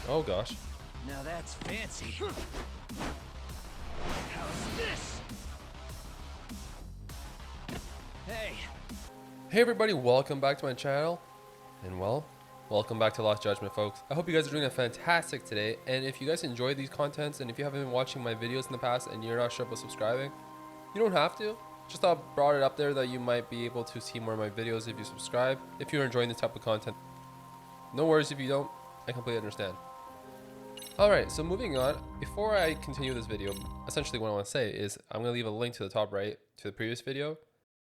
Oh gosh. Now that's fancy. How's this? Hey. Hey everybody, welcome back to my channel. And well, welcome back to Lost Judgment, folks. I hope you guys are doing a fantastic today. And if you guys enjoy these contents, and if you haven't been watching my videos in the past and you're not sure about subscribing, you don't have to. Just thought brought it up there that you might be able to see more of my videos if you subscribe, if you're enjoying this type of content. No worries if you don't, I completely understand. Alright, so moving on, before I continue this video, essentially what I want to say is I'm going to leave a link to the top right to the previous video.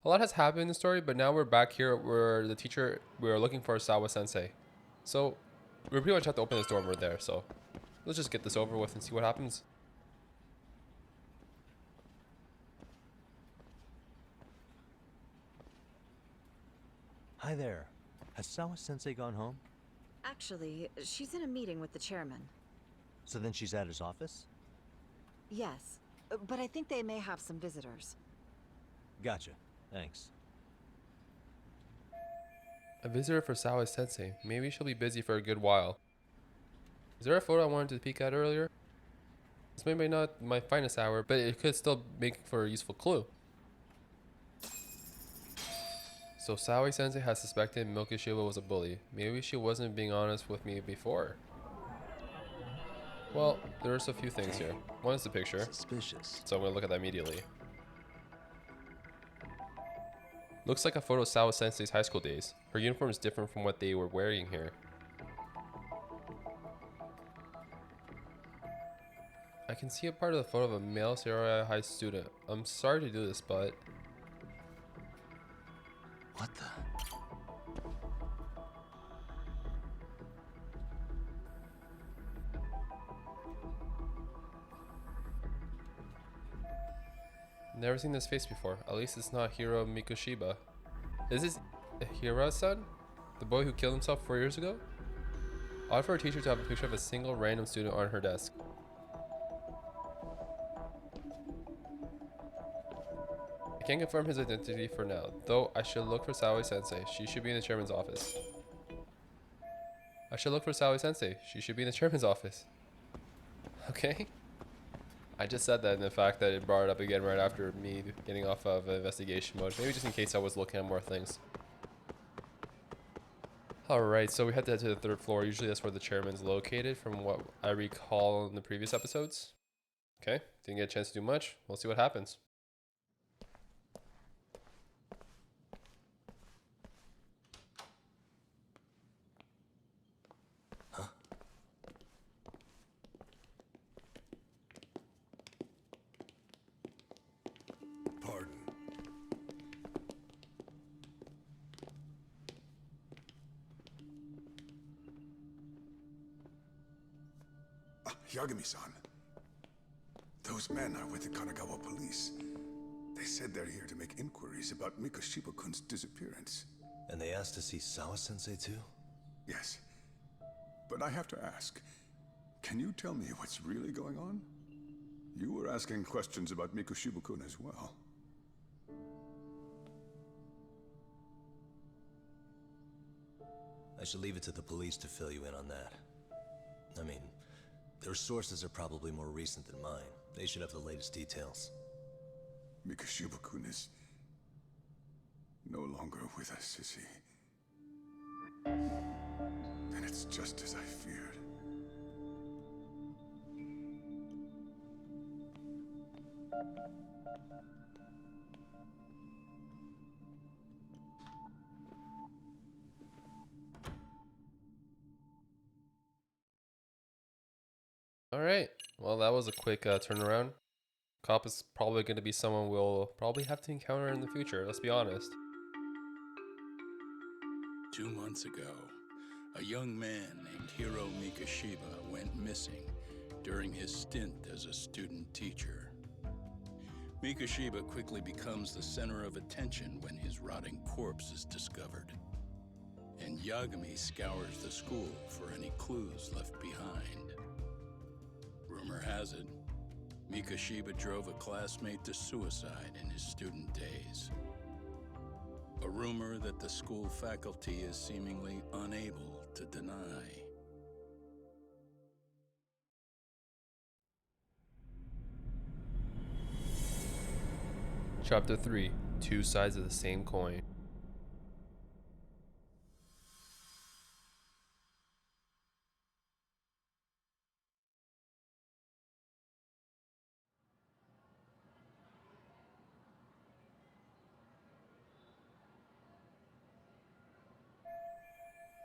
A lot has happened in the story, but now we're back here where the teacher, we're looking for Sawa sensei. So we pretty much have to open this door and we're there, so let's just get this over with and see what happens. Hi there. Has Sawa sensei gone home? Actually, she's in a meeting with the chairman. So then she's at his office? Yes, but I think they may have some visitors. Gotcha. Thanks. A visitor for Sawa sensei. Maybe she'll be busy for a good while. Is there a photo I wanted to peek at earlier? This may be not my finest hour, but it could still make for a useful clue. So Sawa sensei has suspected Mikoshiba was a bully. Maybe she wasn't being honest with me before. Well, there's a few things here. One is the picture. Suspicious. So I'm gonna look at that immediately. Looks like a photo of Sawa sensei's high school days. Her uniform is different from what they were wearing here. I can see a part of the photo of a male Sierra High student. I'm sorry to do this, but... What the? Never seen this face before. At least it's not Hiro Mikoshiba. Is this Ehara's son? The boy who killed himself 4 years ago? Odd for a teacher to have a picture of a single random student on her desk. I can't confirm his identity for now, though I should look for Sawa sensei. She should be in the chairman's office. I should look for Sawa sensei. She should be in the chairman's office. Okay. I just said that, and the fact that it brought it up again right after me getting off of investigation mode. Maybe just in case I was looking at more things. Alright, so we had to head to the third floor. Usually that's where the chairman's located from what I recall in the previous episodes. Okay, didn't get a chance to do much. We'll see what happens. Pardon. Yagami-san. Those men are with the Kanagawa police. They said they're here to make inquiries about Mikoshiba-kun's disappearance. And they asked to see Sawa-sensei too? Yes. But I have to ask, can you tell me what's really going on? You were asking questions about Mikoshiba-kun as well. I should leave it to the police to fill you in on that. I mean, their sources are probably more recent than mine. They should have the latest details. Mikoshiba-kun is no longer with us, is he? Then it's just as I feared. Alright, well that was a quick turnaround. Cop is probably going to be someone we'll probably have to encounter in the future, let's be honest. 2 months ago, a young man named Hiro Mikoshiba went missing during his stint as a student teacher. Mikoshiba quickly becomes the center of attention when his rotting corpse is discovered, and Yagami scours the school for any clues left behind. Rumor has it, Mikoshiba drove a classmate to suicide in his student days. A rumor that the school faculty is seemingly unable to deny. Chapter 3, Two Sides of the Same Coin.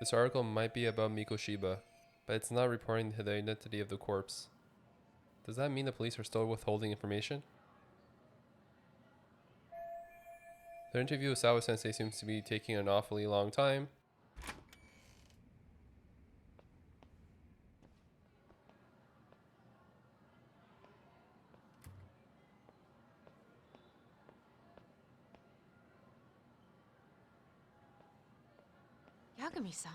This article might be about Mikoshiba, but it's not reporting the identity of the corpse. Does that mean the police are still withholding information? The interview with Sawa sensei seems to be taking an awfully long time. Yagami-san,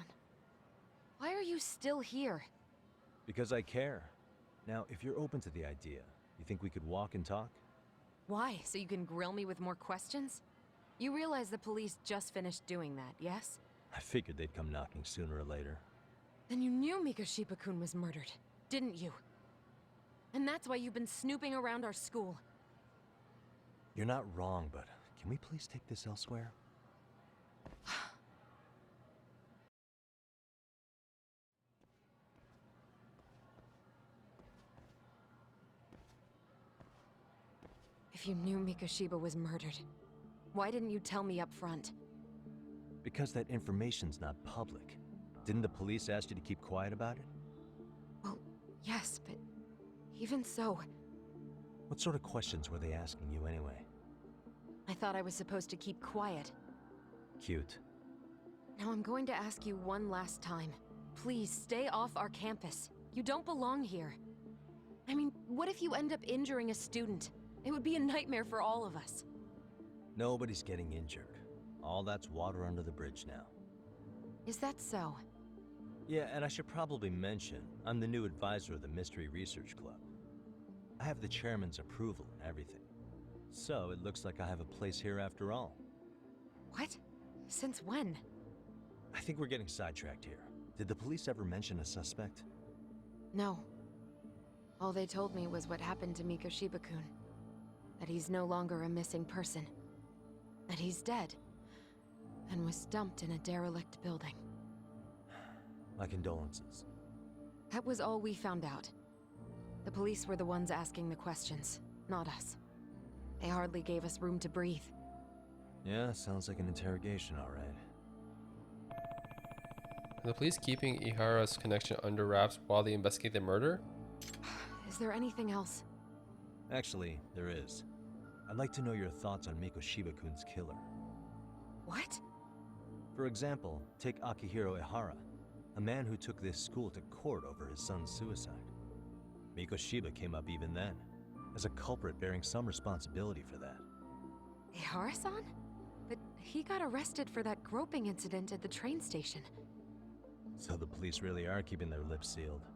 why are you still here? Because I care. Now, if you're open to the idea, you think we could walk and talk? Why? So you can grill me with more questions? You realize the police just finished doing that, yes? I figured they'd come knocking sooner or later. Then you knew Mikoshiba-kun was murdered, didn't you? And that's why you've been snooping around our school. You're not wrong, but can we please take this elsewhere? If you knew Mikoshiba was murdered, why didn't you tell me up front? Because that information's not public. Didn't the police ask you to keep quiet about it? Well, yes, but even so, What sort of questions were they asking you anyway? I thought I was supposed to keep quiet. Cute. Now I'm going to ask you one last time. Please stay off our campus. You don't belong here. I mean, what if you end up injuring a student? It would be a nightmare for all of us. Nobody's getting injured. All that's water under the bridge now. Is that so? Yeah, and I should probably mention, I'm the new advisor of the Mystery Research Club. I have the chairman's approval and everything. So it looks like I have a place here after all. What? Since when? I think we're getting sidetracked here. Did the police ever mention a suspect? No. All they told me was what happened to Mikoshiba-kun. That he's no longer a missing person. That he's dead. And was dumped in a derelict building. My condolences. That was all we found out. The police were the ones asking the questions, not us. They hardly gave us room to breathe. Yeah, sounds like an interrogation, all right. Are the police keeping Ehara's connection under wraps while they investigate the murder? Is there anything else? Actually, there is. I'd like to know your thoughts on Mikoshiba-kun's killer. What? For example, take Akihiro Ehara, a man who took this school to court over his son's suicide. Mikoshiba came up even then, as a culprit bearing some responsibility for that. Ehara-san? But he got arrested for that groping incident at the train station. So the police really are keeping their lips sealed.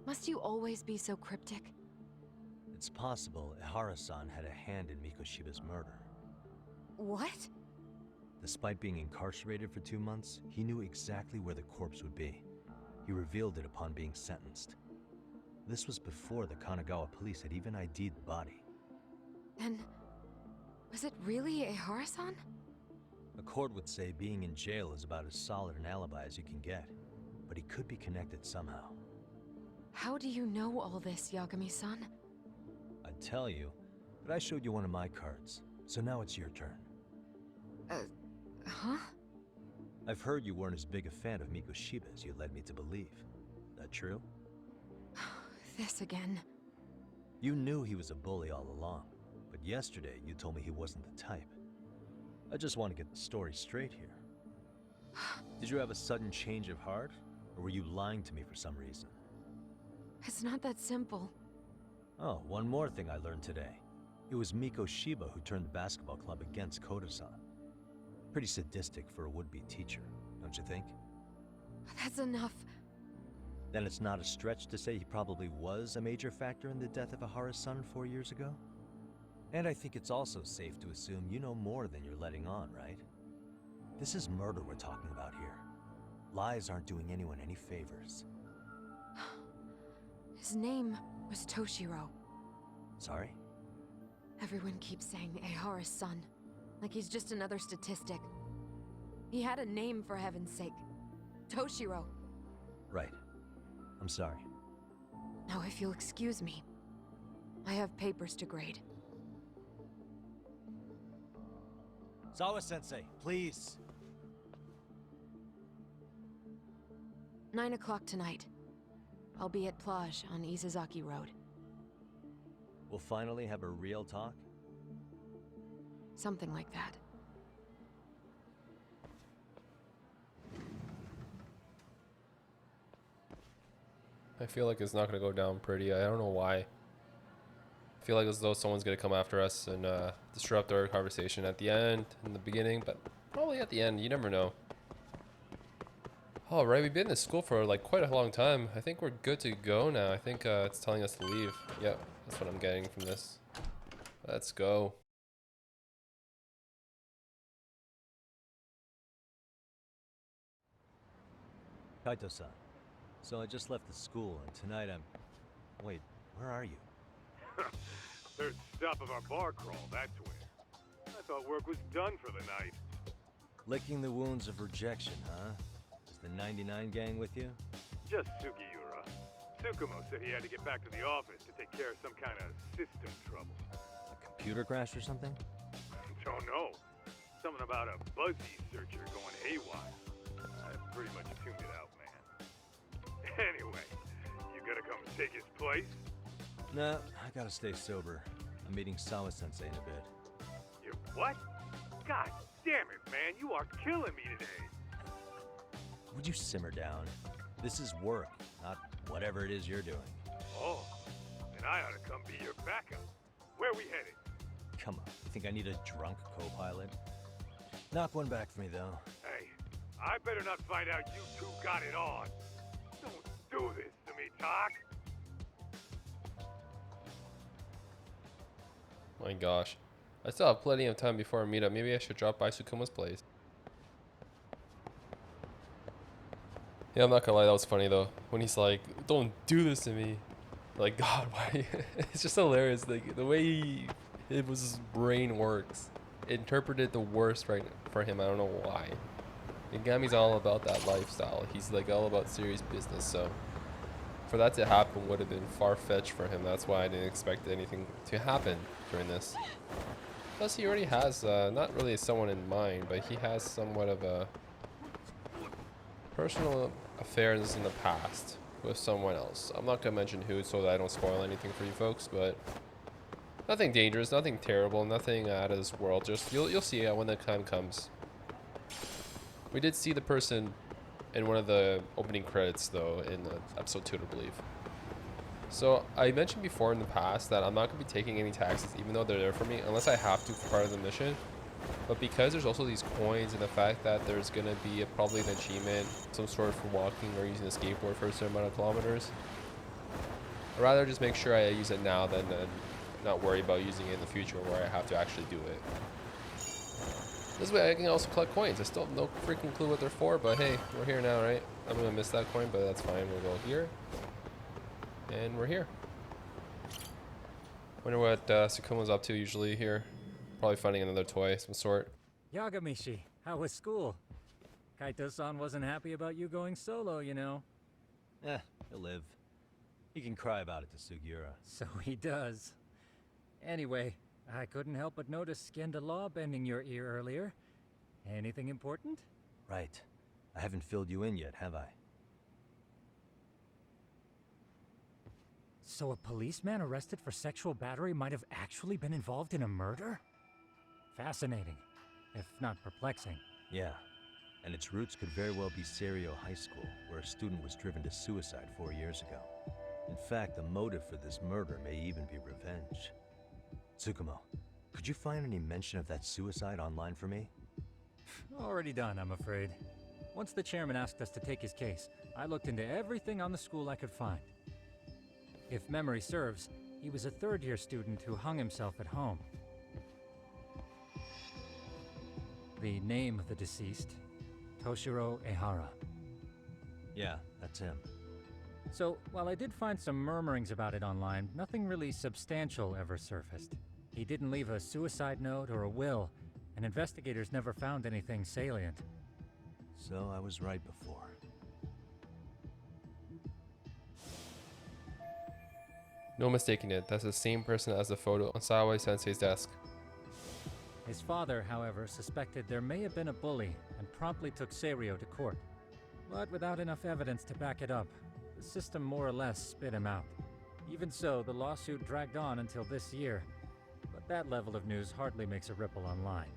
Must you always be so cryptic? It's possible Ehara-san had a hand in Mikoshiba's murder. What? Despite being incarcerated for 2 months, he knew exactly where the corpse would be. He revealed it upon being sentenced. This was before the Kanagawa police had even ID'd the body. Then, was it really Ehara-san? A court would say being in jail is about as solid an alibi as you can get, but he could be connected somehow. How do you know all this, Yagami-san? I'd tell you, but I showed you one of my cards, so now it's your turn. Huh? I've heard you weren't as big a fan of Mikoshiba as you led me to believe. That true? This again. You knew he was a bully all along, but yesterday you told me he wasn't the type. I just want to get the story straight here. Did you have a sudden change of heart, or were you lying to me for some reason? It's not that simple. Oh, one more thing I learned today. It was Mikoshiba who turned the basketball club against Koda-san. Pretty sadistic for a would-be teacher, don't you think? That's enough. Then it's not a stretch to say he probably was a major factor in the death of Ehara's son 4 years ago? And I think it's also safe to assume you know more than you're letting on, right? This is murder we're talking about here. Lies aren't doing anyone any favors. His name was Toshiro. Sorry? Everyone keeps saying Ehara's son, like he's just another statistic. He had a name, for heaven's sake. Toshiro. Right. I'm sorry. Now if you'll excuse me, I have papers to grade. Sawa-sensei, please. 9 o'clock tonight. I'll be at Plage on Isezaki Road. We'll finally have a real talk? Something like that. I feel like it's not gonna go down pretty. I don't know why. I feel like as though someone's gonna come after us and disrupt our conversation at the end, in the beginning, but probably at the end. You never know. All right, we've been in school for like quite a long time. I think we're good to go now. I think it's telling us to leave. Yep, that's what I'm getting from this. Let's go. Kaito-san. So I just left the school, and tonight I'm... Wait, where are you? Third stop of our bar crawl, that's where. I thought work was done for the night. Licking the wounds of rejection, huh? Is the 99 gang with you? Just Sugiura. Tsukumo said he had to get back to the office to take care of some kind of system trouble. A computer crash or something? Don't know. Something about a Buzzy searcher going haywire. I pretty much tuned it out, man. Anyway, you gonna come take his place? Nah, I gotta stay sober. I'm meeting Sawa-sensei in a bit. You what? God damn it, man, you are killing me today. Would you simmer down? This is work, not whatever it is you're doing. Oh, then I ought to come be your backup. Where we headed? Come on, you think I need a drunk co-pilot? Knock one back for me, though. Hey, I better not find out you two got it on. Don't do this to me, Doc. My gosh. I still have plenty of time before our meetup. Maybe I should drop by Sukuma's place. Yeah, I'm not gonna lie, that was funny though. When he's like, don't do this to me. Like, God, why? It's just hilarious. Like, the way his brain works. Interpreted the worst right for him. I don't know why. Yagami's all about that lifestyle. He's like all about serious business. So for that to happen would have been far-fetched for him. That's why I didn't expect anything to happen during this. Plus, he already has not really someone in mind, but he has somewhat of a personal affairs in the past with someone else. I'm not gonna mention who so that I don't spoil anything for you folks, but nothing dangerous, nothing terrible, nothing out of this world. Just you'll see when the time comes. We did see the person in one of the opening credits though in episode 2, I believe. So I mentioned before in the past that I'm not gonna be taking any taxes even though they're there for me unless I have to for part of the mission. But because there's also these coins and the fact that there's gonna be probably an achievement, some sort for walking or using a skateboard for a certain amount of kilometers, I'd rather just make sure I use it now than not worry about using it in the future where I have to actually do it. This way I can also collect coins. I still have no freaking clue what they're for, but hey, we're here now, right? I'm gonna miss that coin, but that's fine. We'll go here. And we're here. Wonder what Tsukuma's up to usually here. Probably finding another toy of some sort. Yagamishi, how was school? Kaito-san wasn't happy about you going solo, you know. He'll live. He can cry about it to Sugiura. So he does. Anyway, I couldn't help but notice Skenda Law bending your ear earlier. Anything important? Right. I haven't filled you in yet, have I? So a policeman arrested for sexual battery might have actually been involved in a murder? Fascinating, if not perplexing. Yeah. And its roots could very well be Serio High School, where a student was driven to suicide 4 years ago. In fact, the motive for this murder may even be revenge. Tsukumo, could you find any mention of that suicide online for me? Already done, I'm afraid. Once the chairman asked us to take his case, I looked into everything on the school I could find. If memory serves, he was a third-year student who hung himself at home. The name of the deceased, Toshiro Ehara. Yeah, that's him. So, while I did find some murmurings about it online, nothing really substantial ever surfaced. He didn't leave a suicide note or a will, and investigators never found anything salient. So I was right before. No mistaking it, that's the same person as the photo on Sawa sensei's desk. His father, however, suspected there may have been a bully and promptly took Seiryo to court. But without enough evidence to back it up, the system more or less spit him out. Even so, the lawsuit dragged on until this year, but that level of news hardly makes a ripple online.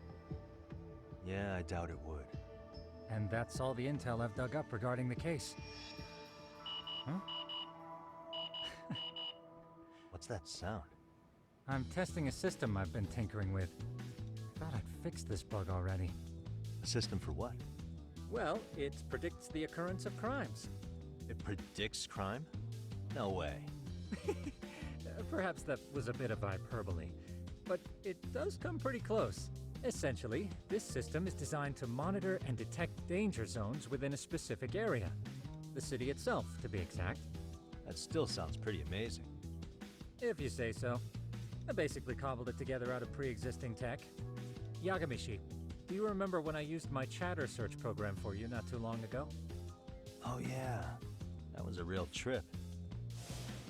Yeah, I doubt it would. And that's all the intel I've dug up regarding the case. Huh? What's that sound? I'm testing a system I've been tinkering with. Thought I'd fixed this bug already. A system for what? Well, it predicts the occurrence of crimes. It predicts crime? No way. Perhaps that was a bit of hyperbole, but it does come pretty close. Essentially, this system is designed to monitor and detect danger zones within a specific area. The city itself, to be exact. That still sounds pretty amazing. If you say so. I basically cobbled it together out of pre-existing tech. Yagami, do you remember when I used my chatter search program for you not too long ago? Oh yeah, that was a real trip.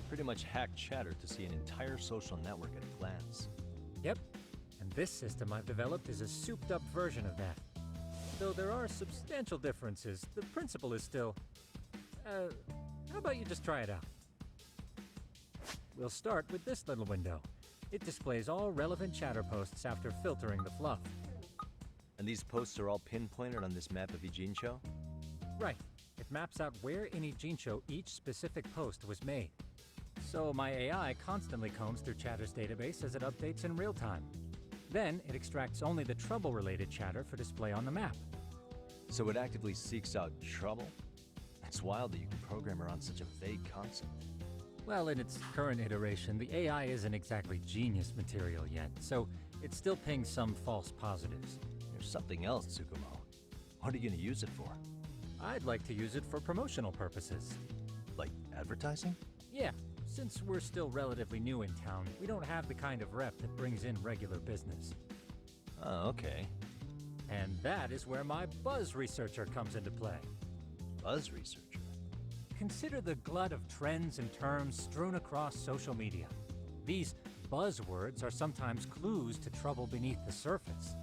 Pretty much hacked chatter to see an entire social network at a glance. Yep, and this system I've developed is a souped-up version of that. Though there are substantial differences, the principle is still... how about you just try it out? We'll start with this little window. It displays all relevant chatter posts after filtering the fluff. And these posts are all pinpointed on this map of Ijincho? Right. It maps out where in Ijincho each specific post was made. So my AI constantly combs through Chatter's database as it updates in real time. Then it extracts only the trouble-related chatter for display on the map. So it actively seeks out trouble? It's wild that you can program around such a vague concept. Well, in its current iteration, the AI isn't exactly genius material yet, so it still pings some false positives. There's something else, Tsukumo. What are you gonna use it for? I'd like to use it for promotional purposes. Like advertising? Yeah, since we're still relatively new in town, we don't have the kind of rep that brings in regular business. Oh, okay. And that is where my buzz researcher comes into play. Buzz researcher? Consider the glut of trends and terms strewn across social media. These buzzwords are sometimes clues to trouble beneath the surface.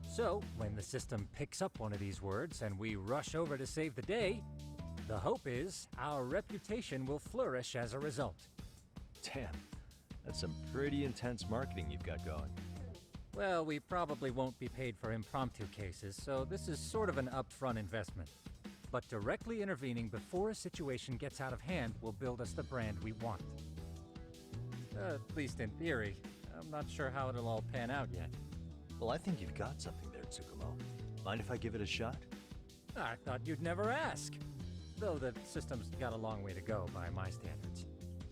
So, when the system picks up one of these words and we rush over to save the day, the hope is our reputation will flourish as a result. Damn, that's some pretty intense marketing you've got going. Well, we probably won't be paid for impromptu cases, so this is sort of an upfront investment. But directly intervening before a situation gets out of hand will build us the brand we want. At least in theory. I'm not sure how it'll all pan out yet. Well, I think you've got something there, Tsukumo. Mind if I give it a shot? I thought you'd never ask. Though the system's got a long way to go by my standards.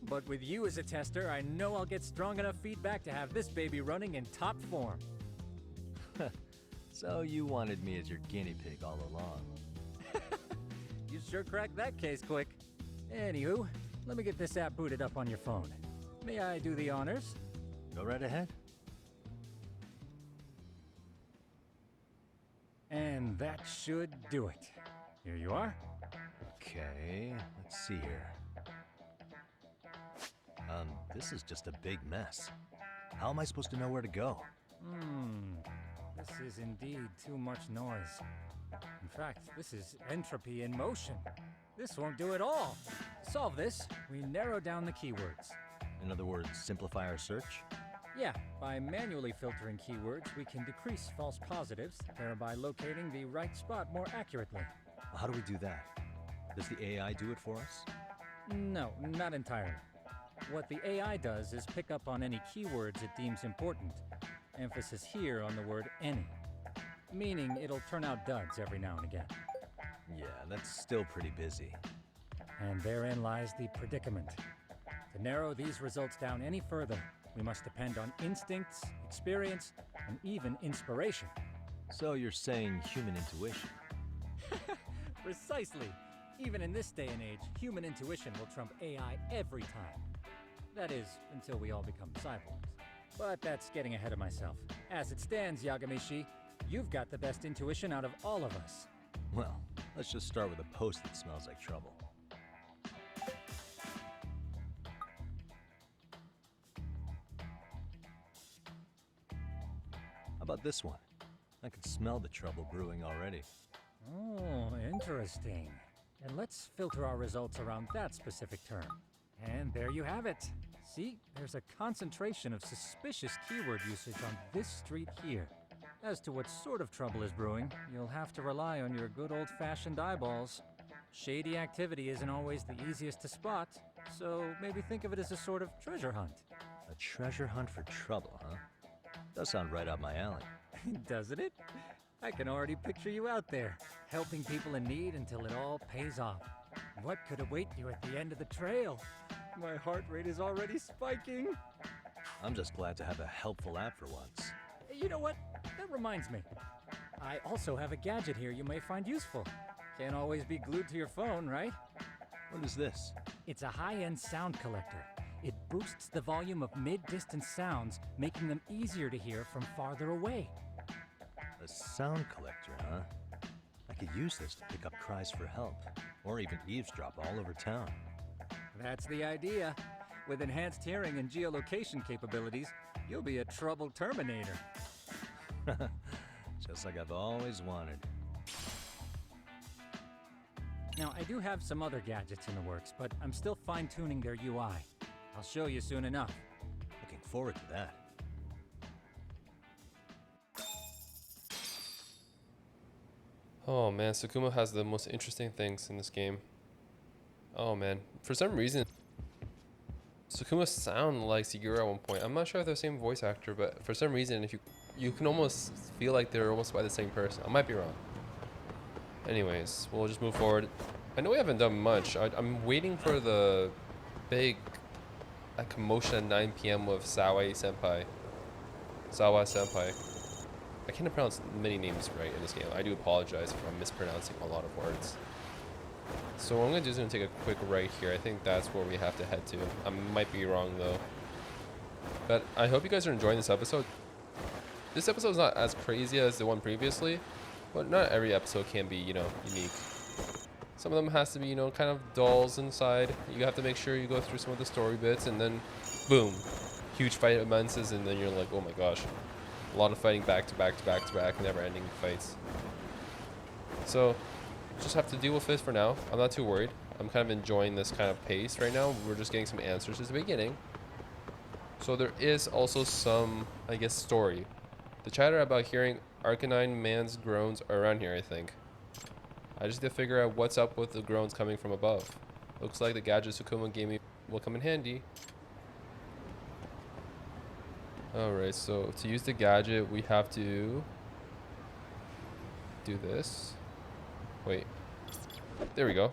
But with you as a tester, I know I'll get strong enough feedback to have this baby running in top form. So you wanted me as your guinea pig all along. You sure cracked that case quick. Anywho, let me get this app booted up on your phone. May I do the honors? Go right ahead. And that should do it. Here you are. Okay, let's see here. This is just a big mess. How am I supposed to know where to go? This is indeed too much noise. In fact, this is entropy in motion. This won't do it all. To solve this, we narrow down the keywords. In other words, simplify our search? Yeah, by manually filtering keywords, we can decrease false positives, thereby locating the right spot more accurately. How do we do that? Does the AI do it for us? No, not entirely. What the AI does is pick up on any keywords it deems important. Emphasis here on the word any. Meaning it'll turn out duds every now and again. Yeah, that's still pretty busy. And therein lies the predicament. To narrow these results down any further, we must depend on instincts, experience, and even inspiration. So you're saying human intuition? Precisely. Even in this day and age, human intuition will trump AI every time. That is, until we all become cyborgs. But that's getting ahead of myself. As it stands, Yagami-shi, you've got the best intuition out of all of us. Well, let's just start with a post that smells like trouble. How about this one? I can smell the trouble brewing already. Oh, interesting. And let's filter our results around that specific term. And there you have it. See, there's a concentration of suspicious keyword usage on this street here. As to what sort of trouble is brewing, you'll have to rely on your good old-fashioned eyeballs. Shady activity isn't always the easiest to spot, so maybe think of it as a sort of treasure hunt. A treasure hunt for trouble, huh? Does sound right up my alley. Doesn't it? I can already picture you out there, helping people in need until it all pays off. What could await you at the end of the trail? My heart rate is already spiking. I'm just glad to have a helpful app for once. You know what? That reminds me. I also have a gadget here you may find useful. Can't always be glued to your phone, right? What is this? It's a high-end sound collector. It boosts the volume of mid-distance sounds, making them easier to hear from farther away. A sound collector, huh? I could use this to pick up cries for help, or even eavesdrop all over town. That's the idea. With enhanced hearing and geolocation capabilities, you'll be a trouble terminator. Just like I've always wanted. Now, I do have some other gadgets in the works, but I'm still fine-tuning their UI. I'll show you soon enough. Looking forward to that. Oh man, Sukuma has the most interesting things in this game. Oh man, for some reason, Sukuma sound like Sugiura at one point. I'm not sure if they're the same voice actor, but for some reason, if you can almost feel like they're almost by the same person. I might be wrong. Anyways, we'll just move forward. I know we haven't done much. I'm waiting for the big commotion at 9 p.m. with Sawa Senpai. I can't pronounce many names right in this game. I do apologize if I'm mispronouncing a lot of words. So what I'm going to do is going to take a quick right here. I think that's where we have to head to. I might be wrong though. But I hope you guys are enjoying this episode. This episode is not as crazy as the one previously, but not every episode can be, you know, unique. Some of them has to be, you know, kind of dulls inside. You have to make sure you go through some of the story bits, and then boom, huge fight commences, and then you're like, oh my gosh. A lot of fighting back to back to back to back, never ending fights. So just have to deal with this for now. I'm not too worried. I'm kind of enjoying this kind of pace right now. We're just getting some answers at the beginning. So there is also some, I guess, story. The chatter about hearing Arachnid Man's groans are around here, I think. I just need to figure out what's up with the groans coming from above. Looks like the gadget Sukuma gave me will come in handy. Alright, so to use the gadget, we have to do this. Wait. There we go.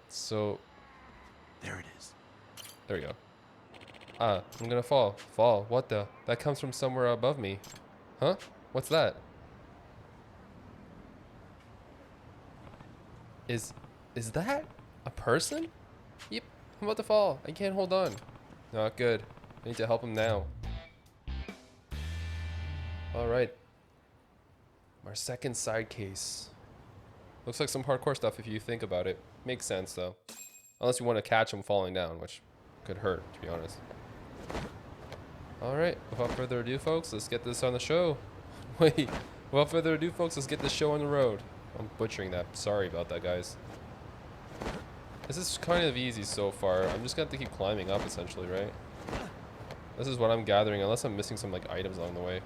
So, There it is. there we go. Ah, I'm gonna fall. Fall. What the? That comes from somewhere above me. Huh? What's that? Is that a person? Yep. I'm about to fall. I can't hold on. Not good. I need to help him now. Alright. Our second side case. Looks like some hardcore stuff if you think about it. Makes sense though. Unless you want to catch him falling down, which could hurt, to be honest. Alright, without further ado, folks, let's get this on the show. Wait, without further ado, folks, let's get this show on the road. I'm butchering that. Sorry about that, guys. This is kind of easy so far. I'm just going to have to keep climbing up, essentially, right? This is what I'm gathering, unless I'm missing some, like, items along the way.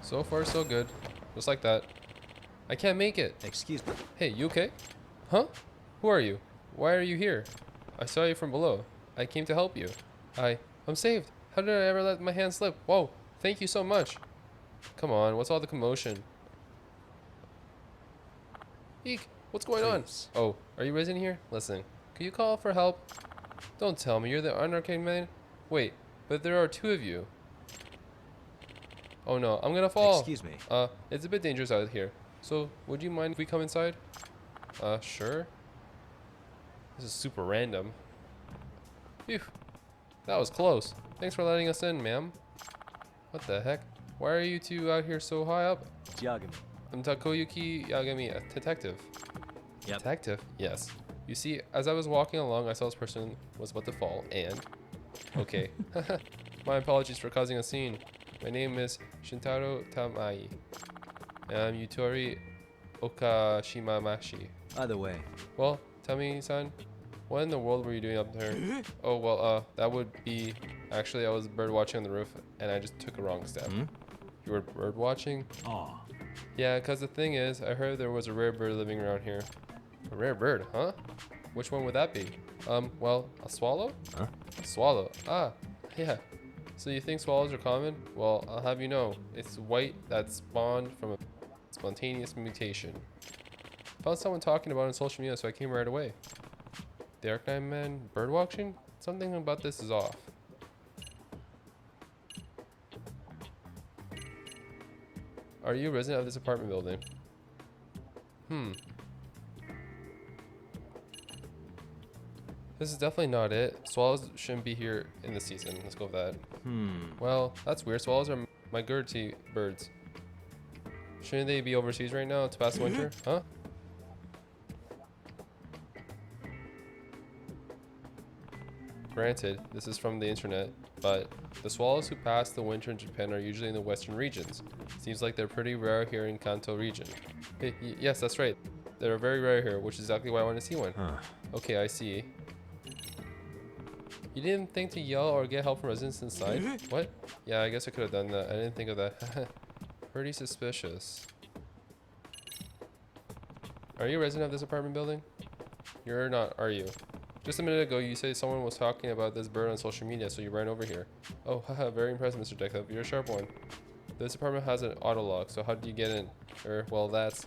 So far, so good. Just like that. I can't make it. Excuse me. Hey, you okay? Huh? Who are you? Why are you here? I saw you from below. I came to help you. I'm saved. How did I ever let my hand slip? Whoa, thank you so much. Come on, what's all the commotion? Eek, what's going on? Oh, are you risen here? Listen, could you call for help? Don't tell me you're the Arachnid Man. Wait, but there are two of you. Oh no, I'm gonna fall. Excuse me. It's a bit dangerous out here. So, would you mind if we come inside? Sure. This is super random. Phew. That was close. Thanks for letting us in, ma'am. What the heck? Why are you two out here so high up? It's Yagami. I'm Takayuki Yagami, a detective. Yep. Detective? Yes. You see, as I was walking along, I saw this person was about to fall, and... Okay. My apologies for causing a scene. My name is Shintaro Tamai. And I'm Yutori Okashimamashi. Either way, Well, tell me, son, what in the world were you doing up there? Oh, well, that would be... Actually, I was bird watching on the roof, and I just took a wrong step. You were bird watching? aw, Yeah, because the thing is, I heard there was a rare bird living around here. A rare bird, huh? Which one would that be? Well, a swallow? Huh? A swallow. Ah, yeah. So you think swallows are common? Well, I'll have you know, it's white that spawned from a spontaneous mutation. Found someone talking about it on social media, so I came right away. The Arachnid Man bird watching? Something about this is off. Are you a resident of this apartment building? This is definitely not it. Swallows shouldn't be here in the season. Let's go with that. Well, that's weird. Swallows are migratory birds. Shouldn't they be overseas right now to pass the winter? Huh? Granted, this is from the internet, but the swallows who pass the winter in Japan are usually in the western regions. Seems like they're pretty rare here in Kanto region. Yes, that's right. They're very rare here, which is exactly why I want to see one. Okay, I see. You didn't think to yell or get help from residents inside? What? Yeah, I guess I could have done that. I didn't think of that. Pretty suspicious. Are you a resident of this apartment building? You're not, are you? Just a minute ago, you said someone was talking about this bird on social media, so you ran over here. Oh, haha, very impressive, Mr. Detective. You're a sharp one. This apartment has an auto lock, so how did you get in? Well, that's...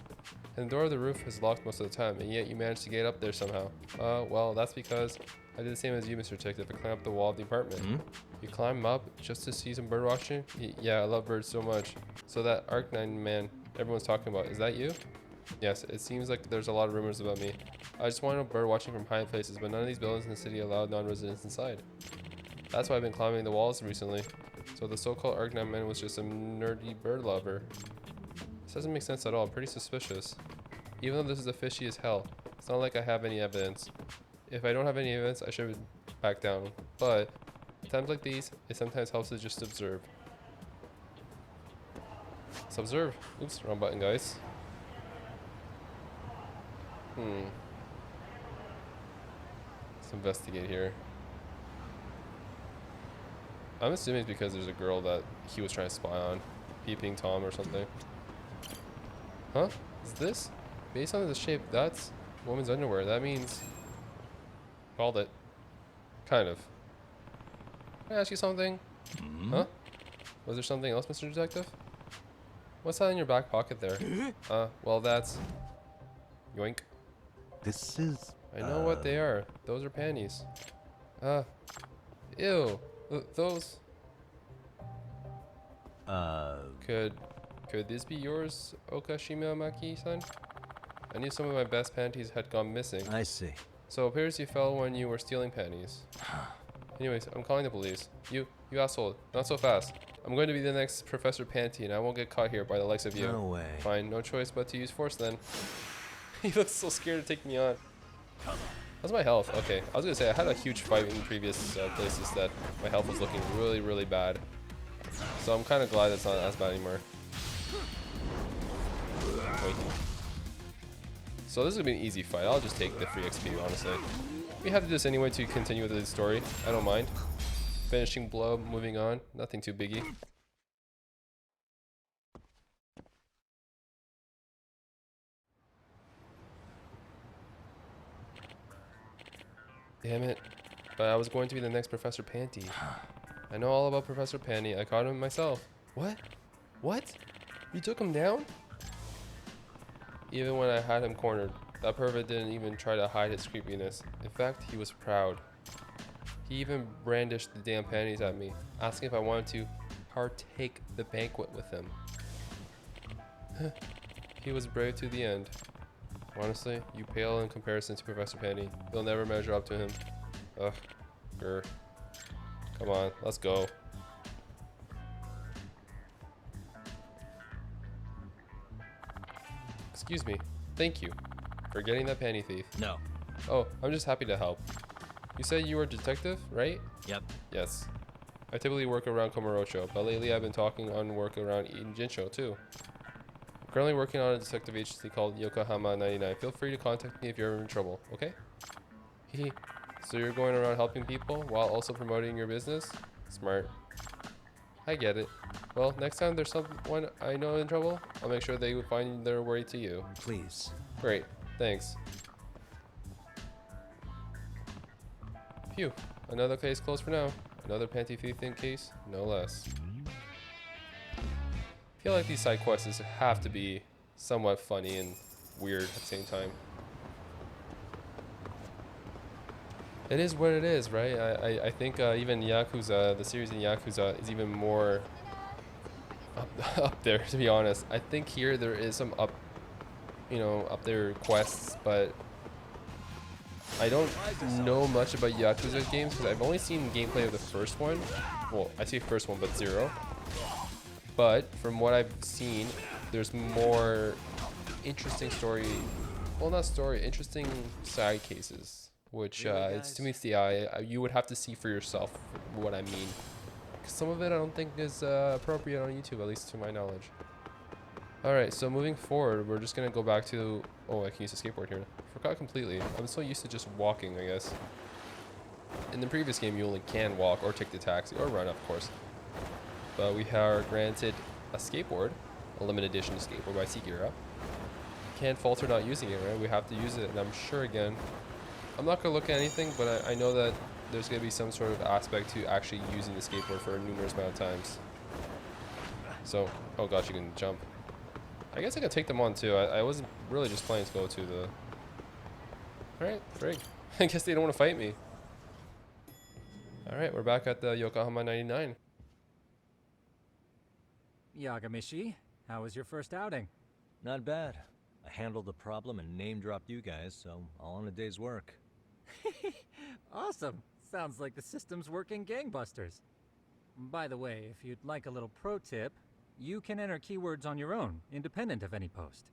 And the door of the roof is locked most of the time, and yet you managed to get up there somehow. Well, that's because I did the same as you, Mr. Detective. I climbed up the wall of the apartment. You climb up just to see some bird watching? Yeah, I love birds so much. So that Arachnid Man everyone's talking about, is that you? Yes, it seems like there's a lot of rumors about me. I just want to know bird watching from high places, but none of these buildings in the city allow non-residents inside. That's why I've been climbing the walls recently. So the so-called Arachnid Man was just a nerdy bird lover. This doesn't make sense at all. Pretty suspicious. Even though this is a fishy as hell, it's not like I have any evidence. If I don't have any evidence, I should back down. But times like these, it sometimes helps to just observe. Let's observe. Oops, wrong button, guys. Let's investigate here. I'm assuming it's because there's a girl that he was trying to spy on. Peeping Tom or something. Huh? Is this? Based on the shape, that's woman's underwear. That means... Called it. Kind of. Can I ask you something? Huh? Was there something else, Mr. Detective? What's that in your back pocket there? Well, that's... Yoink. this is... I know what they are. Those are panties. Ew. Those... Could this be yours, Okashima-maki-san? I knew some of my best panties had gone missing. I see. So it appears you fell when you were stealing panties. Anyways, I'm calling the police. You asshole. Not so fast. I'm going to be the next Professor Panty, and I won't get caught here by the likes of you. No way. Fine, no choice but to use force then. He looks so scared to take me on. How's my health? Okay, I was gonna say I had a huge fight in previous places that my health was looking really, really bad. So I'm kind of glad it's not as bad anymore. Wait. So this is gonna be an easy fight. I'll just take the free XP, honestly. We have to do this anyway to continue with the story. I don't mind. Finishing blow, moving on. Nothing too biggie. Damn it. But I was going to be the next Professor Panty. I know all about Professor Panty. I caught him myself. What? What? You took him down? Even when I had him cornered, that pervert didn't even try to hide his creepiness. In fact, he was proud. He even brandished the damn panties at me, asking if I wanted to partake the banquet with him. He was brave to the end. Honestly, you pale in comparison to Professor Panty. You'll never measure up to him. Ugh. Grr. Come on, let's go. Excuse me. Thank you for getting that panty thief. No. Oh, I'm just happy to help. You said you were a detective, right? Yep. Yes. I typically work around Kamurocho, but lately I've been talking on work around Ijincho too. I'm currently working on a detective agency called Yokohama 99. Feel free to contact me if you're ever in trouble, okay? Hehe. So you're going around helping people while also promoting your business? Smart. I get it. Well, next time there's someone I know in trouble, I'll make sure they find their way to you. Please. Great. Thanks. Phew. Another case closed for now. Another panty thieving case, no less. I feel like these side quests have to be somewhat funny and weird at the same time. It is what it is, right? I think even Yakuza, the series in Yakuza, is even more up there, to be honest. I think here there is some up there quests, but I don't know much about Yakuza games because I've only seen gameplay of the first one. Well, I see first one, but zero. But from what I've seen, there's more interesting story. Well, not story, interesting side cases, which to meet the eye. You would have to see for yourself what I mean. 'Cause some of it I don't think is appropriate on YouTube, at least to my knowledge. Alright, so moving forward, we're just gonna go back to... Oh, I can use a skateboard here. Forgot completely. I'm so used to just walking, I guess. In the previous game, you only can walk or take the taxi, or run, of course. But we are granted a skateboard, a limited edition skateboard by Sugiura. Can't falter not using it, right? We have to use it, and I'm sure, again... I'm not gonna look at anything, but I know that there's gonna be some sort of aspect to actually using the skateboard for a numerous amount of times. So, oh gosh, you can jump. I guess I could take them on too. I wasn't really just planning to go to the... Alright, frig. I guess they don't want to fight me. Alright, we're back at the Yokohama 99. Yagamishi, how was your first outing? Not bad. I handled the problem and name-dropped you guys, so all in a day's work. Awesome. Sounds like the system's working gangbusters. By the way, if you'd like a little pro tip, you can enter keywords on your own, independent of any post.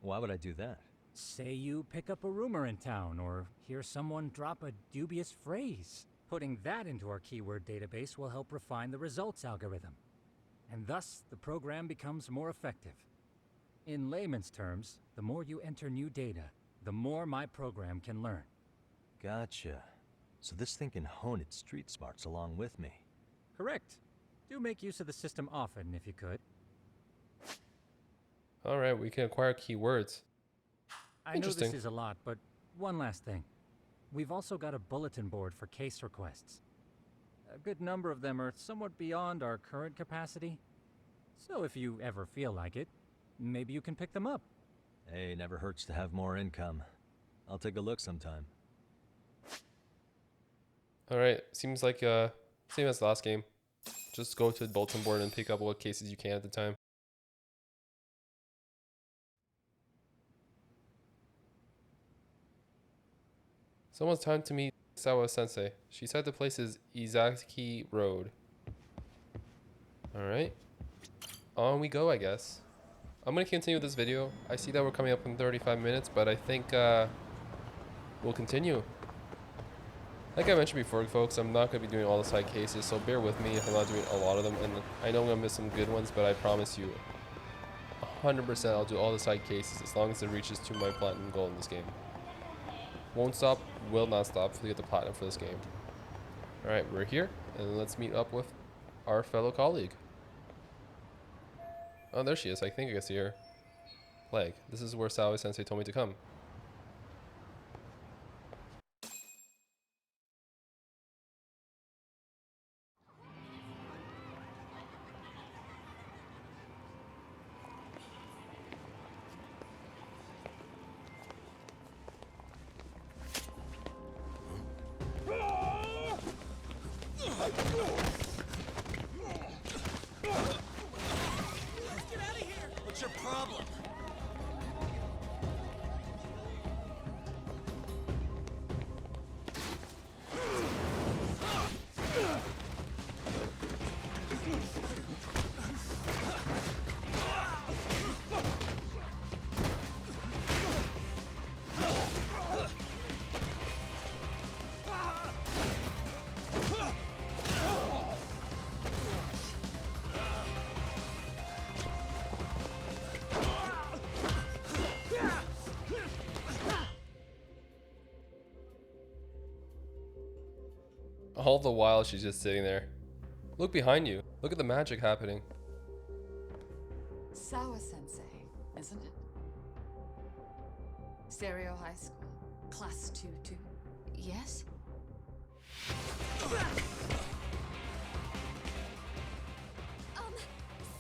Why would I do that? Say you pick up a rumor in town, or hear someone drop a dubious phrase. Putting that into our keyword database will help refine the results algorithm. And thus, the program becomes more effective. In layman's terms, the more you enter new data, the more my program can learn. Gotcha. So this thing can hone its street smarts along with me. Correct. Do make use of the system often, if you could. Alright, we can acquire keywords. I know this is a lot, but one last thing. We've also got a bulletin board for case requests. A good number of them are somewhat beyond our current capacity. So if you ever feel like it, maybe you can pick them up. Hey, never hurts to have more income. I'll take a look sometime. Alright, seems like same as the last game. Just go to the bulletin board and pick up what cases you can at the time. It's almost time to meet Sawa sensei. She said the place is Izaki Road. Alright. On we go, I guess. I'm going to continue this video. I see that we're coming up in 35 minutes, but I think we'll continue. Like I mentioned before, folks, I'm not going to be doing all the side cases, so bear with me if I'm not doing a lot of them. And I know I'm going to miss some good ones, but I promise you 100% I'll do all the side cases as long as it reaches to my platinum goal in this game. Won't stop, will not stop until we get the platinum for this game. Alright, we're here, and let's meet up with our fellow colleague. Oh, there she is. I think I can see her. Flag. This is where Sawa sensei told me to come. What's your problem? All the while she's just sitting there. Look behind you. Look at the magic happening. Sawa sensei, isn't it? Stereo High School, Class 2-2. Yes?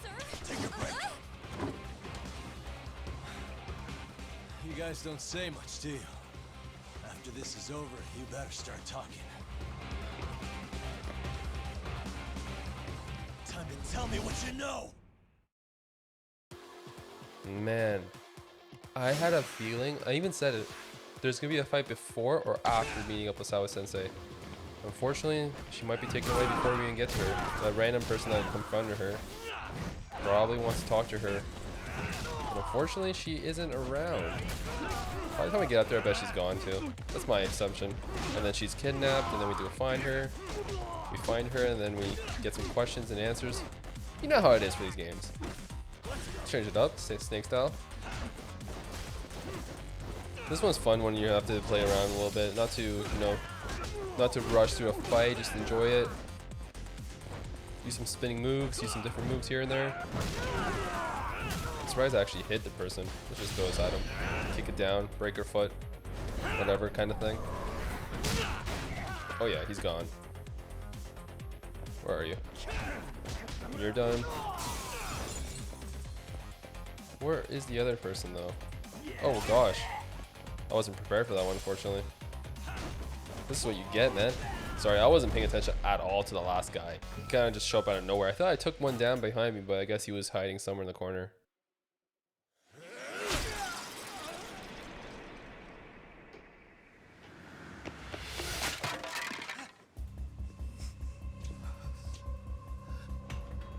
Sir? Take your break. You guys don't say much, do you? After this is over, you better start talking. Time to tell me what you know! Man, I had a feeling, I even said it, there's gonna be a fight before or after meeting up with Sawa Sensei. Unfortunately, she might be taken away before we even get to her. That random person that confronted her probably wants to talk to her. But unfortunately, she isn't around. By the time we get up there, I bet she's gone too. That's my assumption. And then she's kidnapped, and then we do find her. We find her, and then we get some questions and answers. You know how it is for these games. Change it up, snake style. This one's fun when you have to play around a little bit, not to, you know, not to rush through a fight, just enjoy it. Use some spinning moves, use some different moves here and there. I'm surprised I actually hit the person. Let's just go at him. Kick it down, break her foot, whatever kind of thing. Oh yeah, he's gone. Where are you? You're done. Where is the other person though? Oh gosh. I wasn't prepared for that one, unfortunately. This is what you get, man. Sorry, I wasn't paying attention at all to the last guy. He kind of just showed up out of nowhere. I thought I took one down behind me, but I guess he was hiding somewhere in the corner.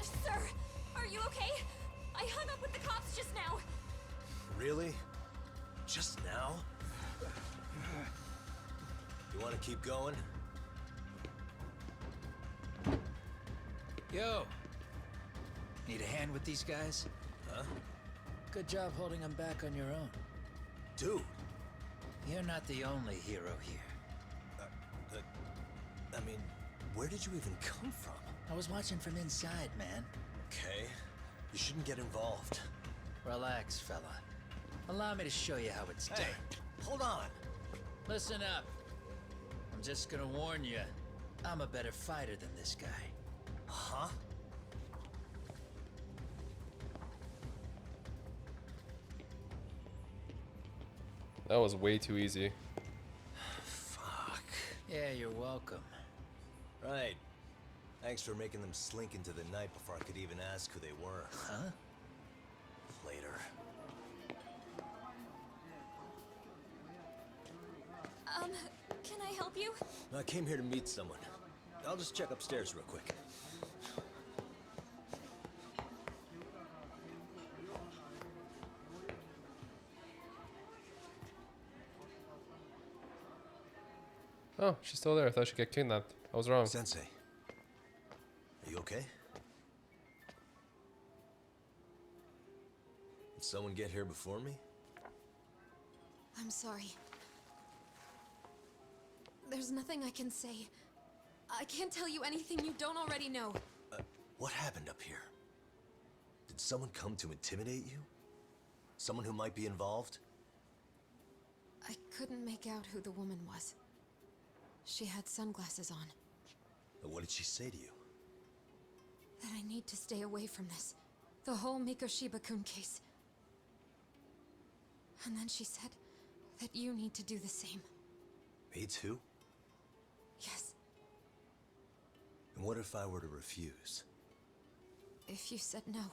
Sir, are you okay? I hung up with the cops just now. Really? Just now? You want to keep going? Yo! Need a hand with these guys? Huh? Good job holding them back on your own. Dude! You're not the only hero here. I mean, where did you even come from? I was watching from inside, man. Okay. You shouldn't get involved. Relax, fella. Allow me to show you how it's done. Hey, hold on! Listen up. I'm just gonna warn you, I'm a better fighter than this guy. Huh? That was way too easy. Fuck. Yeah, you're welcome. Right. Thanks for making them slink into the night before I could even ask who they were. Huh? Later. Can I help you? I came here to meet someone. I'll just check upstairs real quick. Oh, she's still there. I thought she'd get kidnapped. I was wrong. Sensei. Are you okay? Did someone get here before me? I'm sorry. There's nothing I can say. I can't tell you anything you don't already know. What happened up here? Did someone come to intimidate you? Someone who might be involved? I couldn't make out who the woman was. She had sunglasses on. What did she say to you? That I need to stay away from this. The whole Mikoshiba-kun case. And then she said that you need to do the same. Me too? Yes. And what if I were to refuse? If you said no.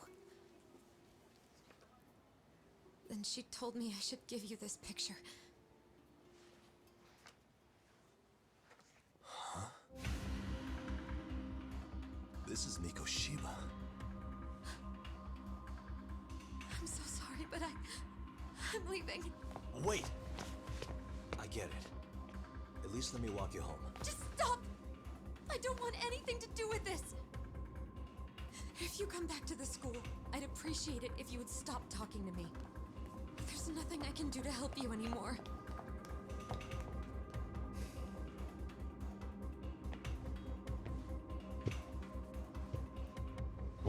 Then she told me I should give you this picture. Huh? This is Mikoshiba. I'm so sorry, but I'm leaving. Wait! I get it. At least let me walk you home. Just stop! I don't want anything to do with this! If you come back to the school, I'd appreciate it if you would stop talking to me. There's nothing I can do to help you anymore.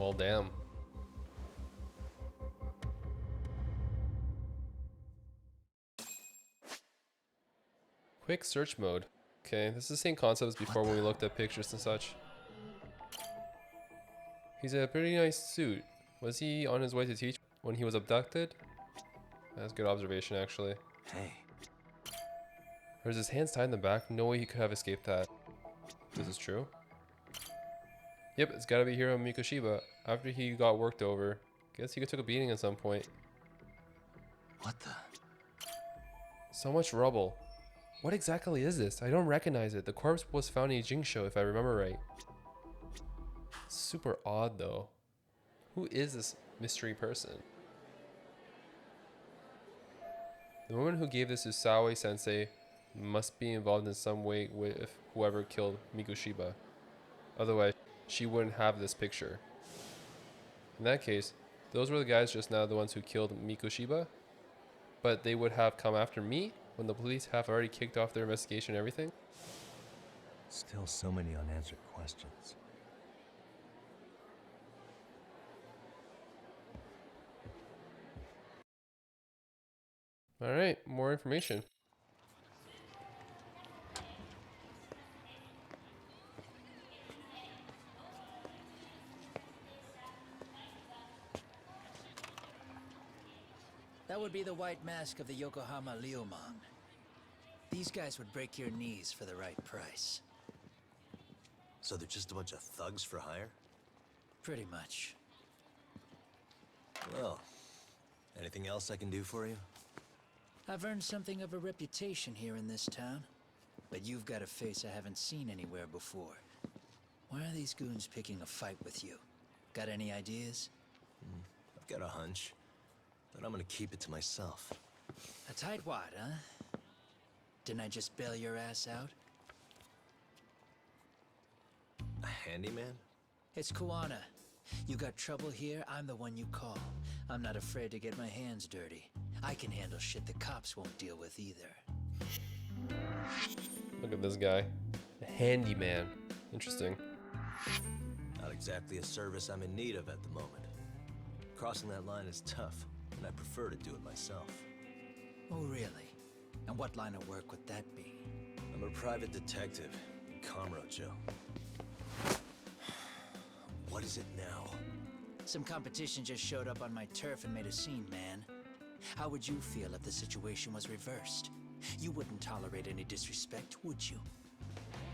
Well, damn. Quick search mode. Okay, this is the same concept as before when we looked at pictures and such. He's a pretty nice suit. Was he on his way to teach when he was abducted? That's a good observation, actually. Hey. Or is his hands tied in the back? No way he could have escaped that. This is true. Yep, it's gotta be Hiro Mikoshiba. After he got worked over, guess he took a beating at some point. What the? So much rubble. What exactly is this? I don't recognize it. The corpse was found in Ijincho, if I remember right. Super odd, though. Who is this mystery person? The woman who gave this to Sawa sensei must be involved in some way with whoever killed Mikoshiba. Otherwise, she wouldn't have this picture. In that case, those were the guys just now, the ones who killed Mikoshiba? But they would have come after me when the police have already kicked off their investigation and everything? Still so many unanswered questions. Alright, more information. That would be the white mask of the Yokohama Liumang. These guys would break your knees for the right price. So they're just a bunch of thugs for hire? Pretty much. Well, anything else I can do for you? I've earned something of a reputation here in this town, but you've got a face I haven't seen anywhere before. Why are these goons picking a fight with you? Got any ideas? I've got a hunch, but I'm gonna keep it to myself. A tightwad, huh? Didn't I just bail your ass out? A handyman? It's Kuwana. You got trouble here, I'm the one you call. I'm not afraid to get my hands dirty. I can handle shit the cops won't deal with either. Look at this guy. A handyman. Interesting. Not exactly a service I'm in need of at the moment. Crossing that line is tough, and I prefer to do it myself. Oh, really? And what line of work would that be? I'm a private detective in Kamurocho. What is it now? Some competition just showed up on my turf and made a scene, man. How would you feel if the situation was reversed? You wouldn't tolerate any disrespect, would you?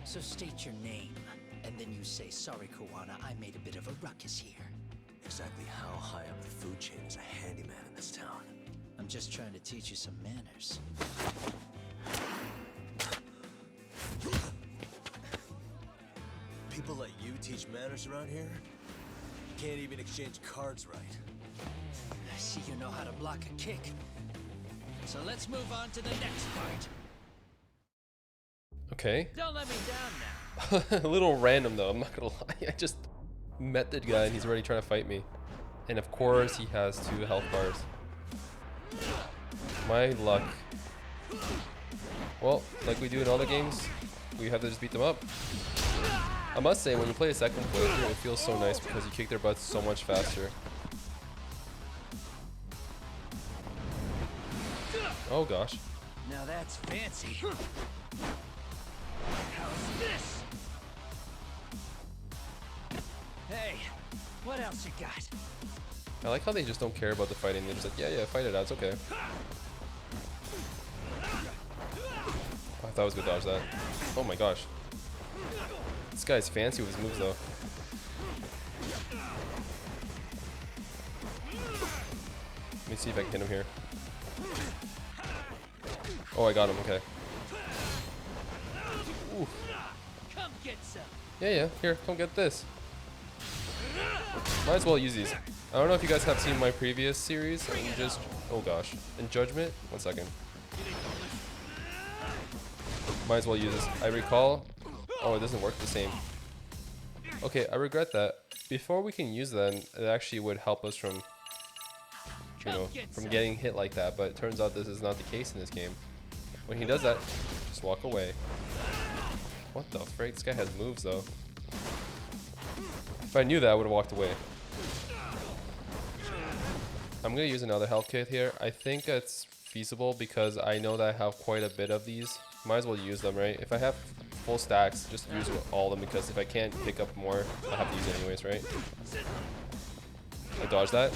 So state your name, and then you say, "Sorry, Kuwana, I made a bit of a ruckus here." Exactly how high up the food chain is a handyman in this town? I'm just trying to teach you some manners. People like you teach manners around here? Can't even exchange cards right. I see you know how to block a kick. So let's move on to the next part. Okay. Don't let me down now. A little random though, I'm not gonna lie. I just met the guy and he's already trying to fight me. And of course he has 2 health bars. My luck. Well, like we do in all the games, we have to just beat them up. I must say, when you play a second playthrough, it feels so nice because you kick their butts so much faster. Oh gosh. Now that's fancy. How's this? Hey, what else you got? I like how they just don't care about the fighting. They're just like, yeah, fight it out, it's okay. I thought I was gonna dodge that. Oh my gosh. This guy's fancy with his moves though. Let me see if I can hit him here. Oh, I got him, okay. Ooh. Come get some. Yeah, here, come get this. Might as well use these. I don't know if you guys have seen my previous series and just, oh gosh, in Judgment. 1 second. Might as well use this. I recall, oh, it doesn't work the same. Okay, I regret that. Before we can use that, it actually would help us from, you know, from getting hit like that, but it turns out this is not the case in this game. When he does that, just walk away. What the frick? This guy has moves though. If I knew that, I would have walked away. I'm gonna use another health kit here. I think it's feasible because I know that I have quite a bit of these. Might as well use them, right? If I have full stacks, just use all of them, because if I can't pick up more, I have to use it anyways, right? I dodged that.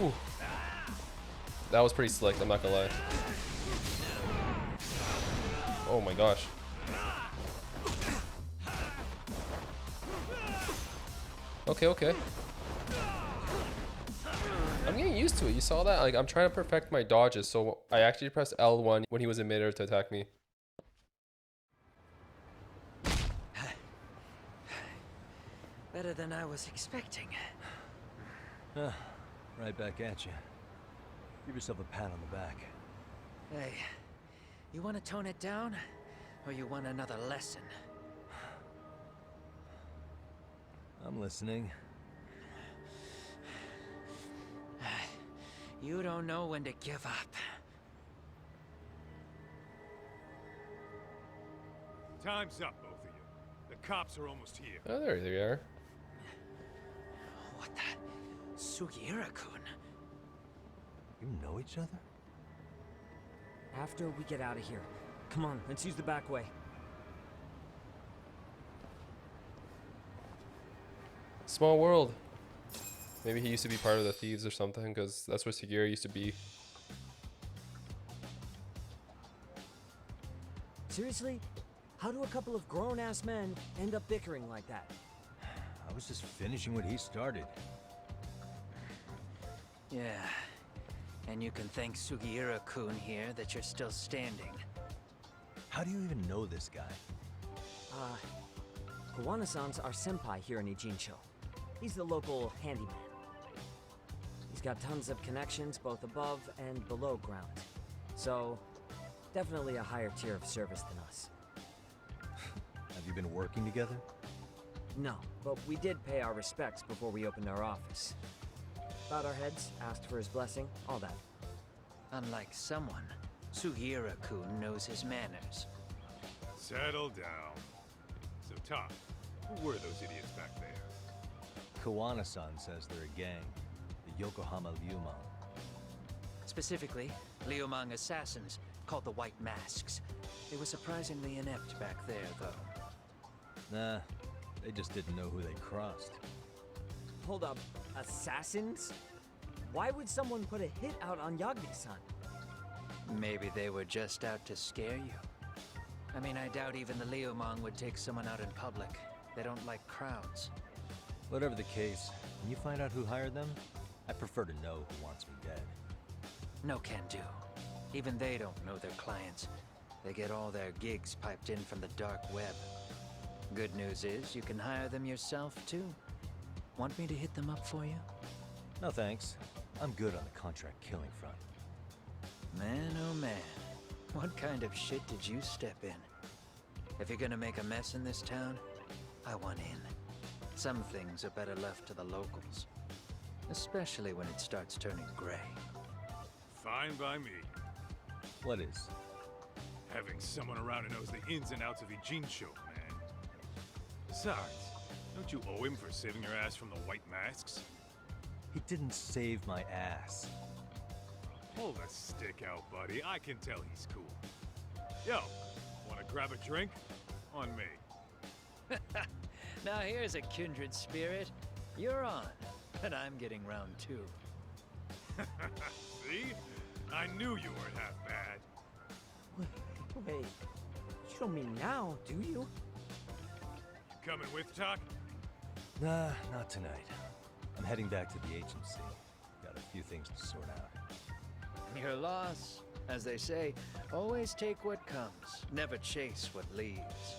Ooh. That was pretty slick, I'm not gonna lie. Oh my gosh. Okay, okay. I'm getting used to it. You saw that? Like, I'm trying to perfect my dodges, so I actually pressed L1 when he was in midair to attack me. Better than I was expecting. Right back at you. Give yourself a pat on the back. Hey, you want to tone it down? Or you want another lesson? I'm listening. You don't know when to give up. Time's up, both of you. The cops are almost here. Oh, there they are. What the? Sugiura-kun? You know each other? After we get out of here. Come on, let's use the back way. Small world. Maybe he used to be part of the thieves or something, because that's where Sugiura used to be. Seriously? How do a couple of grown-ass men end up bickering like that? I was just finishing what he started. Yeah. And you can thank Sugiura-kun here that you're still standing. How do you even know this guy? Kuwana-san's our senpai here in Ijincho. He's the local handyman. He's got tons of connections both above and below ground. So, definitely a higher tier of service than us. Have you been working together? No, but we did pay our respects before we opened our office. Bowed our heads, asked for his blessing, all that. Unlike someone, Sugiura-kun knows his manners. Settle down. So, Tom, who were those idiots back there? Kuwana-san says they're a gang. The Yokohama Ryumang. Specifically, Ryumang assassins called the White Masks. They were surprisingly inept back there, though. Nah, they just didn't know who they crossed. Hold up, assassins? Why would someone put a hit out on Yagami-san? Maybe they were just out to scare you. I mean, I doubt even the Ryumang would take someone out in public. They don't like crowds. Whatever the case, when you find out who hired them, I prefer to know who wants me dead. No can do. Even they don't know their clients. They get all their gigs piped in from the dark web. Good news is, you can hire them yourself, too. Want me to hit them up for you? No thanks. I'm good on the contract killing front. Man, oh man. What kind of shit did you step in? If you're gonna make a mess in this town, I want in. Some things are better left to the locals. Especially when it starts turning gray. Fine by me. What is? Having someone around who knows the ins and outs of Ijincho, man. Besides, don't you owe him for saving your ass from the White Masks? He didn't save my ass. Pull the stick out, buddy. I can tell he's cool. Yo, wanna grab a drink? On me. Now here's a kindred spirit. You're on, and I'm getting round two. See? I knew you weren't half bad. Wait, you don't mean now, do you? Coming with, Talk? Nah, not tonight. I'm heading back to the agency. Got a few things to sort out. Your loss, as they say, always take what comes, never chase what leaves.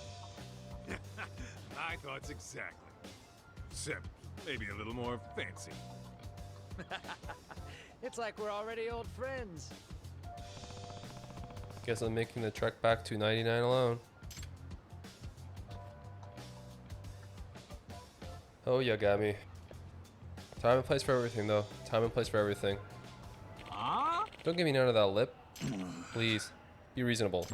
My thoughts exactly. Except maybe a little more fancy. It's like we're already old friends. Guess I'm making the trek back to 99 alone. Oh, Yagami. Time and place for everything, though. Time and place for everything. Don't give me none of that lip. Please, be reasonable.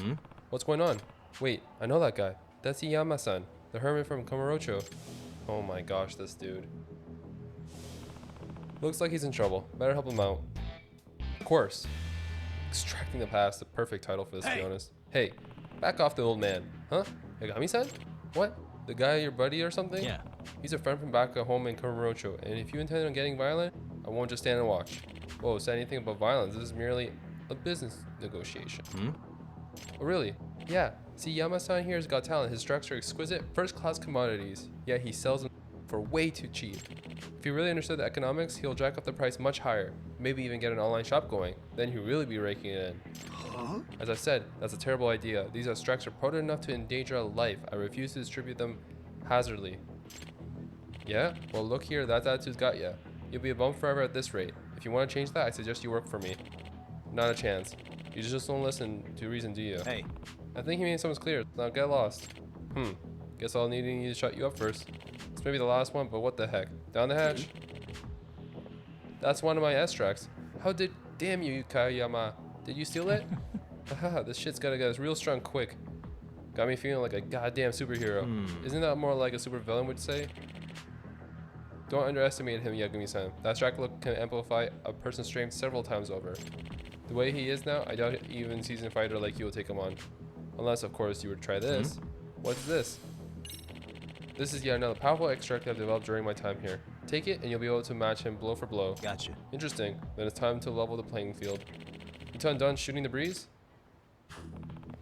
What's going on? Wait, I know that guy. That's Iyama-san, the hermit from Kamurocho. Oh my gosh, this dude. Looks like he's in trouble. Better help him out. Of course. Extracting the past, the perfect title for this, to be honest. Hey, back off the old man. Huh? Yagami-san? What? The guy your buddy or something? Yeah. He's a friend from back at home in Kamurocho, and if you intend on getting violent, I won't just stand and watch. Whoa, say anything about violence. This is merely a business negotiation. Oh, really? Yeah. See, Yama-san here has got talent. His strikes are exquisite, first-class commodities. Yet he sells them for way too cheap. If he really understood the economics, he'll jack up the price much higher. Maybe even get an online shop going. Then he'll really be raking it in. As I said, that's a terrible idea. These extracts are potent enough to endanger a life. I refuse to distribute them hazardly. Yeah? Well, look here, that attitude's got ya. You'll be a bum forever at this rate. If you want to change that, I suggest you work for me. Not a chance. You just don't listen to reason, do you? Hey. I think he made something's clear. Now get lost. Guess I'll need to shut you up first. This may be the last one, but what the heck? Down the hatch. That's one of my extracts. How did... Damn you, Kayama. Did you steal it? Haha, this shit's gotta get real strong quick. Got me feeling like a goddamn superhero. Isn't that more like a supervillain would say? Don't underestimate him, Yagami-san. That extract look can amplify a person's strength several times over. The way he is now, I doubt even seasoned fighter like you will take him on. Unless, of course, you were to try this. What's this? This is yet another powerful extract I've developed during my time here. Take it and you'll be able to match him blow for blow. Gotcha. Interesting. Then it's time to level the playing field. You done shooting the breeze?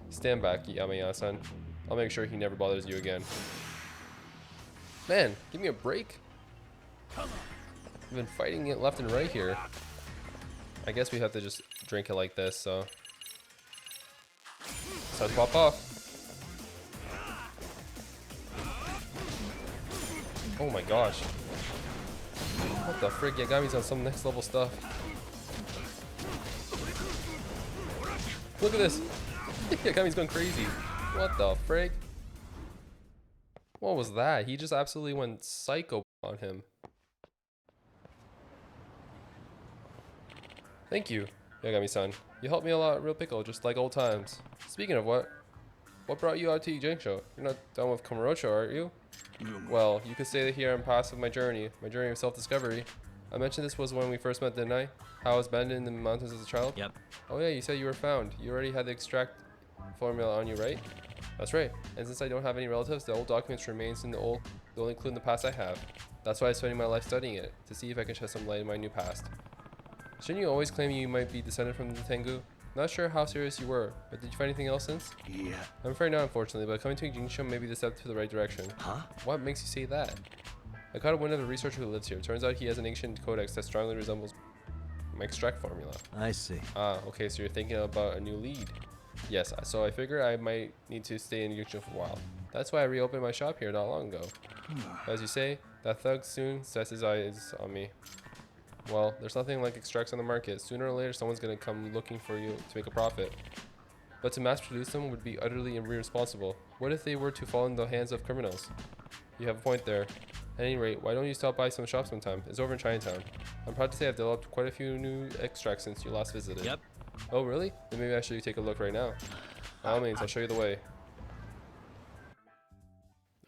Stand back, Yamaya-san. I'll make sure he never bothers you again. Man, give me a break. I've been fighting it left and right here. I guess we have to just drink it like this, so. It's time to pop off. Oh my gosh. What the frick? Yagami's on some next level stuff. Look at this. Yagami's going crazy. What the frick? What was that? He just absolutely went psycho on him. Thank you, Yagami-san. You helped me a lot, real pickle, just like old times. Speaking of what brought you out to Ijincho? You're not done with Kamurocho, are you? Well, you could stay here and pass with my journey of self-discovery. I mentioned this was when we first met, didn't I? How I was abandoned in the mountains as a child? Yep. Oh yeah, you said you were found. You already had the extract formula on you, right? That's right. And since I don't have any relatives, the old documents remains in the only clue in the past I have. That's why I'm spending my life studying it, to see if I can shed some light in my new past. Shouldn't you always claim you might be descended from the Tengu? Not sure how serious you were, but did you find anything else since? Yeah. I'm afraid not, unfortunately, but coming to Ijincho may be the step to the right direction. Huh? What makes you say that? I caught a wind of a researcher who lives here. Turns out he has an ancient codex that strongly resembles my extract formula. I see. Ah, okay, so you're thinking about a new lead. Yes, so I figure I might need to stay in Ijincho for a while. That's why I reopened my shop here not long ago. As you say, that thug soon sets his eyes on me. Well, there's nothing like extracts on the market. Sooner or later, someone's going to come looking for you to make a profit. But to mass produce them would be utterly irresponsible. What if they were to fall in the hands of criminals? You have a point there. At any rate, why don't you stop by some shops sometime? It's over in Chinatown. I'm proud to say I've developed quite a few new extracts since you last visited. Yep. Oh, really? Then maybe I should take a look right now. By all means, I'll show you the way.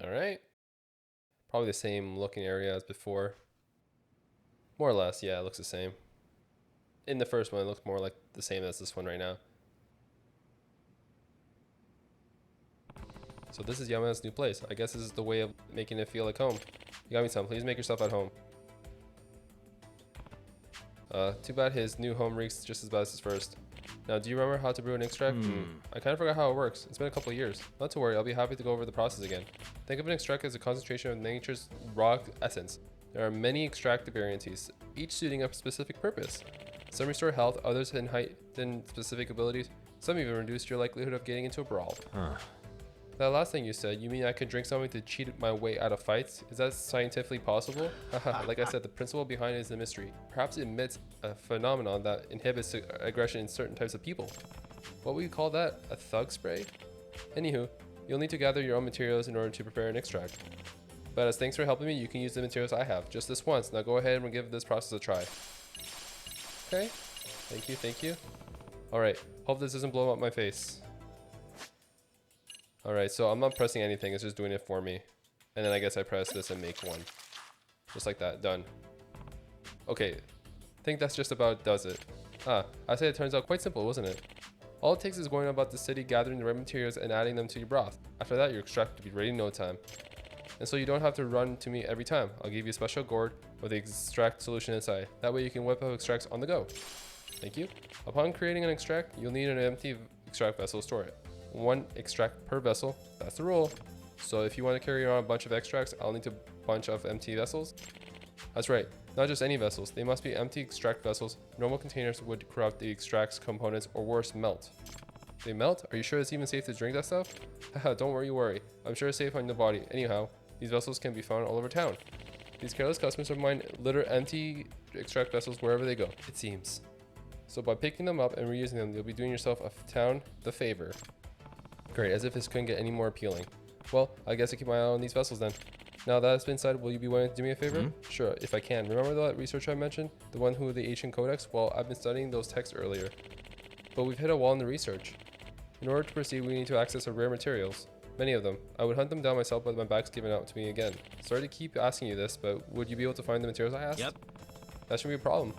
Alright. Probably the same looking area as before. More or less, yeah, it looks the same. In the first one, it looks more like the same as this one right now. So this is Yama's new place. I guess this is the way of making it feel like home. Yagami-san, please make yourself at home. Too bad his new home reeks just as bad as his first. Now, do you remember how to brew an extract? I kind of forgot how it works. It's been a couple of years. Not to worry, I'll be happy to go over the process again. Think of an extract as a concentration of nature's raw essence. There are many extract varieties, each suiting a specific purpose. Some restore health, others heighten specific abilities, some even reduce your likelihood of getting into a brawl. That last thing you said, you mean I could drink something to cheat my way out of fights? Is that scientifically possible? Like I said, the principle behind it is a mystery. Perhaps it emits a phenomenon that inhibits aggression in certain types of people. What would you call that? A thug spray? Anywho, you'll need to gather your own materials in order to prepare an extract. But as thanks for helping me, you can use the materials I have. Just this once. Now go ahead and give this process a try. Okay. Thank you, thank you. Alright, hope this doesn't blow up my face. Alright, so I'm not pressing anything, it's just doing it for me. And then I guess I press this and make one. Just like that, done. Okay, think that's just about does it. I say it turns out quite simple, wasn't it? All it takes is going about the city, gathering the right materials and adding them to your broth. After that, your extract will be ready in no time. And so you don't have to run to me every time. I'll give you a special gourd with the extract solution inside. That way you can whip up extracts on the go. Thank you. Upon creating an extract, you'll need an empty extract vessel to store it. 1 extract per vessel, that's the rule. So if you want to carry around a bunch of extracts, I'll need a bunch of empty vessels. That's right, not just any vessels. They must be empty extract vessels. Normal containers would corrupt the extract's components or worse, melt. They melt? Are you sure it's even safe to drink that stuff? Haha, don't worry. I'm sure it's safe on the body. Anyhow, these vessels can be found all over town. These careless customers of mine litter empty extract vessels wherever they go, it seems. So by picking them up and reusing them, you'll be doing yourself a town the favor. Great, as if this couldn't get any more appealing. Well, I guess I keep my eye on these vessels then. Now that it's been said, will you be willing to do me a favor? Sure, if I can. Remember that research I mentioned? The one who the ancient codex? Well, I've been studying those texts earlier. But we've hit a wall in the research. In order to proceed, we need to access our rare materials. Many of them. I would hunt them down myself, but my back's given out to me again. Sorry to keep asking you this, but would you be able to find the materials I asked? Yep. That shouldn't be a problem.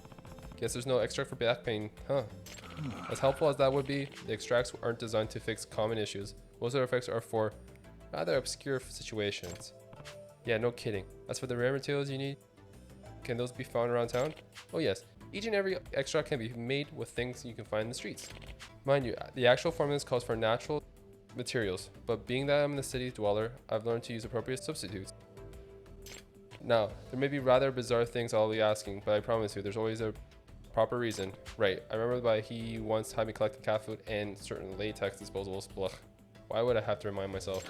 Guess there's no extract for back pain, huh? As helpful as that would be, the extracts aren't designed to fix common issues. Most of their effects are for rather obscure situations. Yeah, no kidding. As for the rare materials you need, can those be found around town? Oh yes, each and every extract can be made with things you can find in the streets. Mind you, the actual formulas calls for natural materials, but being that I'm the city dweller, I've learned to use appropriate substitutes. Now, there may be rather bizarre things I'll be asking, but I promise you, there's always a proper reason. Right, I remember he once had me collect cat food and certain latex disposables. Blech. Why would I have to remind myself?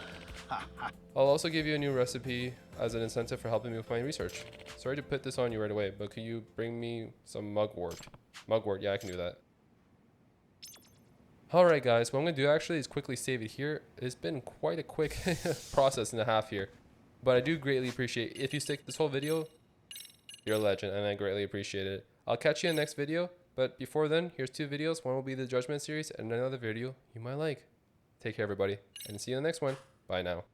I'll also give you a new recipe as an incentive for helping me with my research. Sorry to put this on you right away, but could you bring me some mugwort? Mugwort, yeah, I can do that. Alright guys, what I'm going to do actually is quickly save it here. It's been quite a quick process and a half here. But I do greatly appreciate if you stick this whole video, you're a legend and I greatly appreciate it. I'll catch you in the next video, but before then, here's 2 videos. One will be the Judgment series and another video you might like. Take care everybody, and see you in the next one. Bye now.